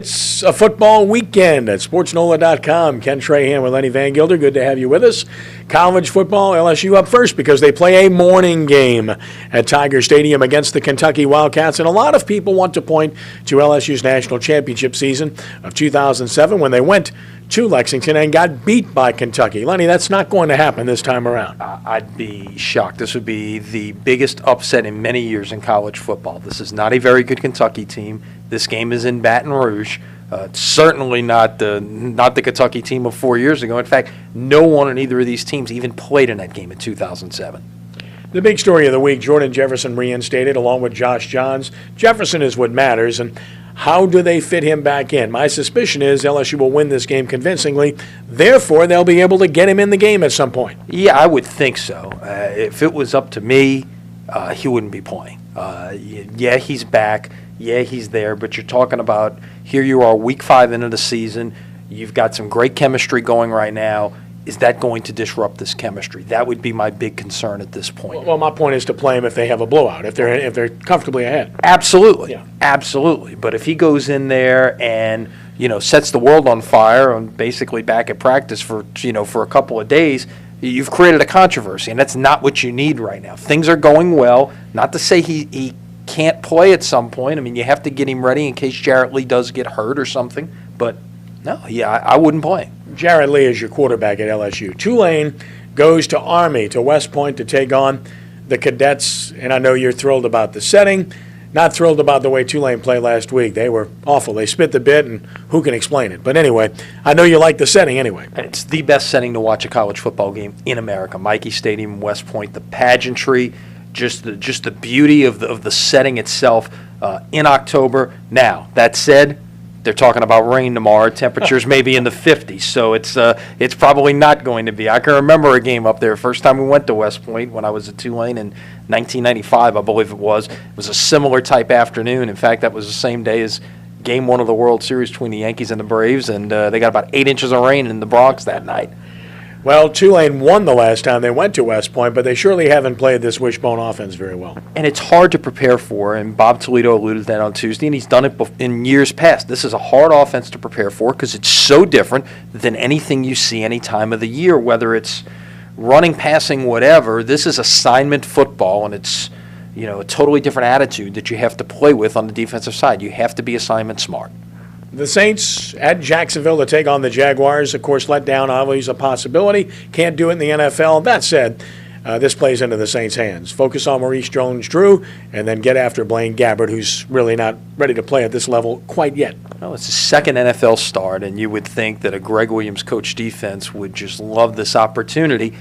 It's a football weekend at SportsNola.com. Ken Trahan with Lenny Vangilder. Good to have you with us. College football, LSU up first because they play a morning game at Tiger Stadium against the Kentucky Wildcats. And a lot of people want to point to LSU's national championship season of 2007 when they went to Lexington and got beat by Kentucky. Lenny, that's not going to happen this time around. I'd be shocked. This would be the biggest upset in many years in college football. This is not a very good Kentucky team. This game is in Baton Rouge. It's certainly not the Kentucky team of 4 years ago. In fact, no one in either of these teams even played in that game in 2007. The big story of the week, Jordan Jefferson reinstated along with Josh Johns. Jefferson is what matters, and how do they fit him back in? My suspicion is LSU will win this game convincingly. Therefore, they'll be able to get him in the game at some point. Yeah, I would think so. If it was up to me, he wouldn't be playing. Yeah, he's back. Yeah, he's there. But you're talking about here you are week 5 into the season. You've got some great chemistry going right now. Is that going to disrupt this chemistry? That would be my big concern at this point. Well, my point is to play him if they have a blowout, if they're comfortably ahead. Absolutely, yeah. Absolutely. But if he goes in there and sets the world on fire and basically back at practice for a couple of days, you've created a controversy, and that's not what you need right now. Things are going well. Not to say he can't play at some point. I mean, you have to get him ready in case Jarrett Lee does get hurt or something. But no, I wouldn't play him. Jarrett Lee is your quarterback at LSU. Tulane goes to Army, to West Point, to take on the Cadets. And I know you're thrilled about the setting. Not thrilled about the way Tulane played last week. They were awful. They spit the bit, and who can explain it? But anyway, I know you like the setting anyway. It's the best setting to watch a college football game in America. Michie Stadium, West Point, the pageantry, just the beauty of the setting itself in October. Now, that said, they're talking about rain tomorrow. Temperatures may be in the 50s, so it's probably not going to be. I can remember a game up there. First time we went to West Point when I was at Tulane in 1995, I believe it was. It was a similar type afternoon. In fact, that was the same day as Game 1 of the World Series between the Yankees and the Braves, and they got about 8 inches of rain in the Bronx that night. Well, Tulane won the last time they went to West Point, but they surely haven't played this wishbone offense very well. And it's hard to prepare for, and Bob Toledo alluded to that on Tuesday, and he's done it in years past. This is a hard offense to prepare for because it's so different than anything you see any time of the year, whether it's running, passing, whatever. This is assignment football, and it's a totally different attitude that you have to play with on the defensive side. You have to be assignment smart. The Saints at Jacksonville to take on the Jaguars. Of course, let down always a possibility. Can't do it in the NFL. That said, this plays into the Saints' hands. Focus on Maurice Jones-Drew and then get after Blaine Gabbert, who's really not ready to play at this level quite yet. Well, it's his second NFL start, and you would think that a Greg Williams coach defense would just love this opportunity.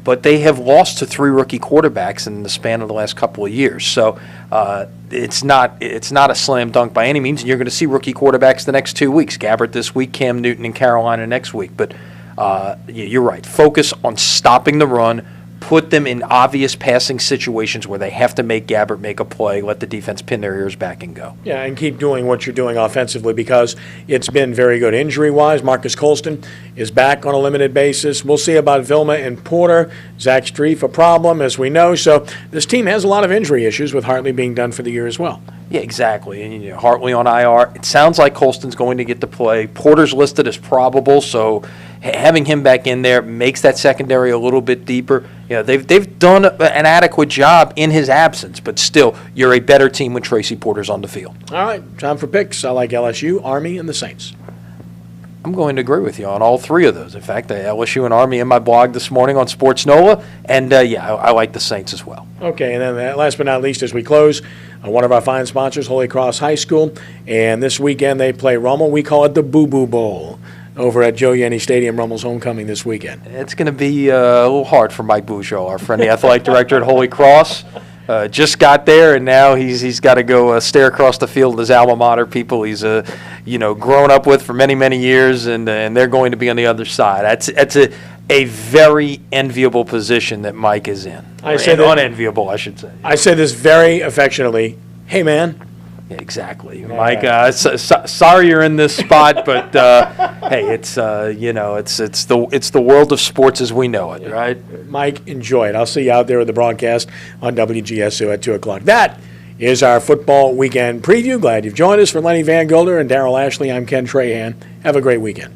But they have lost to 3 rookie quarterbacks in the span of the last couple of years. So it's not a slam dunk by any means, and you're going to see rookie quarterbacks the next 2 weeks. Gabbert this week, Cam Newton in Carolina next week. But you're right. Focus on stopping the run. Put them in obvious passing situations where they have to make Gabbert make a play, let the defense pin their ears back and go. Yeah, and keep doing what you're doing offensively because it's been very good. Injury-wise, Marcus Colston is back on a limited basis. We'll see about Vilma and Porter. Zach Streif, a problem, as we know. So this team has a lot of injury issues with Hartley being done for the year as well. Yeah, exactly. And Hartley on IR. It sounds like Colston's going to get to play. Porter's listed as probable, so having him back in there makes that secondary a little bit deeper. They've done an adequate job in his absence, but still, you're a better team when Tracy Porter's on the field. All right, time for picks. I like LSU, Army, and the Saints. I'm going to agree with you on all 3 of those. In fact, LSU and Army in my blog this morning on SportsNola, and I like the Saints as well. Okay, and then last but not least, as we close, one of our fine sponsors, Holy Cross High School, and this weekend they play Rummel. We call it the Boo Boo Bowl over at Joe Yenny Stadium, Rummel's homecoming this weekend. It's going to be a little hard for Mike Bujold, our friend, the athletic director at Holy Cross. Just got there, and now he's got to go stare across the field at his alma mater, people he's grown up with for many, many years, and they're going to be on the other side. That's a very enviable position that Mike is in. Unenviable, I should say. I say this very affectionately. Hey, man. Yeah, exactly, Mike. Sorry you're in this spot, but hey, it's the world of sports as we know it, right? Mike, enjoy it. I'll see you out there at the broadcast on WGSU at 2:00. That is our football weekend preview. Glad you've joined us. For Lenny Vangilder and Darrell Ashley, I'm Ken Trahan. Have a great weekend.